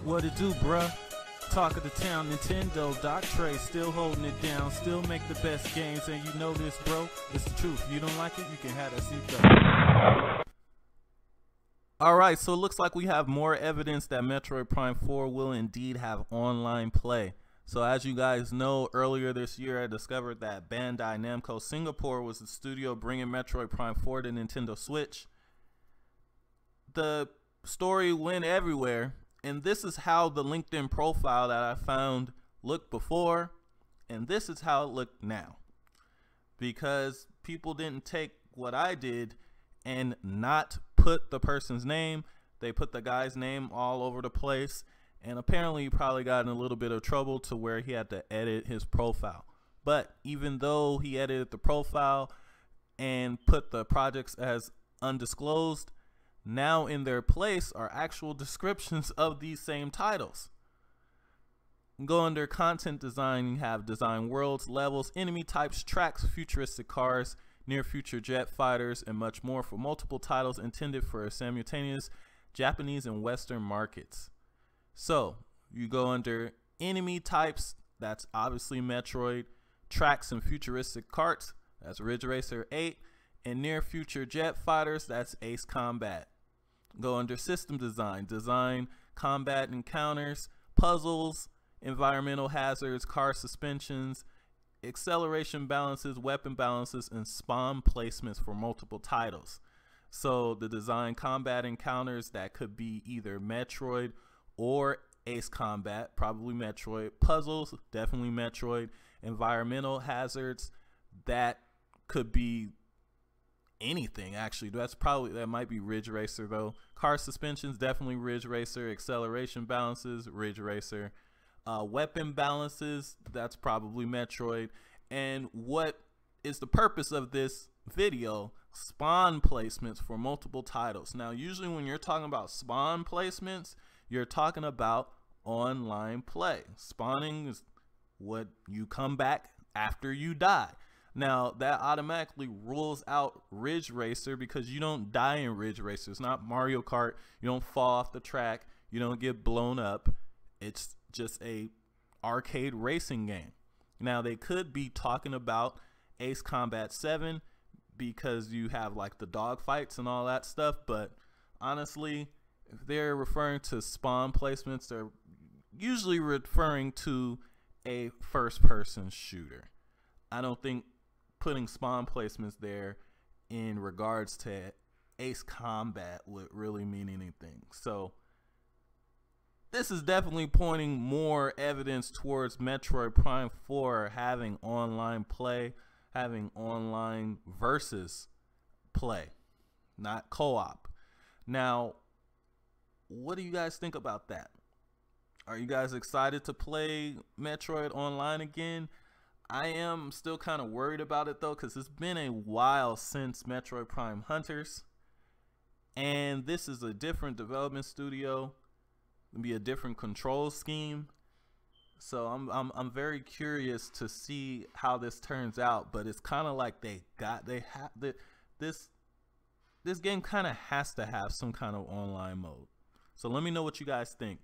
What it do, bruh? Talk of the town, Nintendo, Doc Trey still holding it down, still make the best games, and you know this, bro. It's the truth. If you don't like it, you can have that seatbelt. Alright, so it looks like we have more evidence that Metroid Prime 4 will indeed have online play. So as you guys know, earlier this year I discovered that Bandai Namco Singapore was the studio bringing Metroid Prime 4 to Nintendo Switch. The story went everywhere, and this is how the LinkedIn profile that I found looked before, and this is how it looked now. Because people didn't take what I did and not put the person's name. They put the guy's name all over the place, and apparently he probably got in a little bit of trouble to where he had to edit his profile. But even though he edited the profile and put the projects as undisclosed, now in their place are actual descriptions of these same titles. Go under content design, you have design worlds, levels, enemy types, tracks, futuristic cars, near future jet fighters, and much more for multiple titles intended for simultaneous Japanese and Western markets. So you go under enemy types, that's obviously Metroid, tracks and futuristic karts, that's Ridge Racer 8, and near future jet fighters, that's Ace Combat. Go under system design, design combat encounters, puzzles, environmental hazards, car suspensions, acceleration balances, weapon balances, and spawn placements for multiple titles. So the design combat encounters, that could be either Metroid or Ace Combat, probably Metroid. Puzzles, definitely Metroid. Environmental hazards, that could be anything actually. That might be Ridge Racer though. Car suspensions, definitely Ridge Racer. Acceleration balances, Ridge Racer. Weapon balances, that's probably Metroid. And what is the purpose of this video? Spawn placements for multiple titles. Now usually when you're talking about spawn placements, you're talking about online play. Spawning is what you come back after you die. Now that automatically rules out Ridge Racer because you don't die in Ridge Racer. It's not Mario Kart. You don't fall off the track. You don't get blown up. It's just a arcade racing game. Now they could be talking about Ace Combat 7 because you have like the dog fights and all that stuff, but honestly, if they're referring to spawn placements, they're usually referring to a first-person shooter. I don't think putting spawn placements there in regards to Ace Combat would really mean anything. So this is definitely pointing more evidence towards Metroid Prime 4 having online play, having online versus play, not co-op. Now, what do you guys think about that? Are you guys excited to play Metroid online again? I am still kind of worried about it though, because it's been a while since Metroid Prime Hunters, and this is a different development studio. It'll be a different control scheme. So I'm very curious to see how this turns out, but it's kind of like this game kind of has to have some kind of online mode. So let me know what you guys think.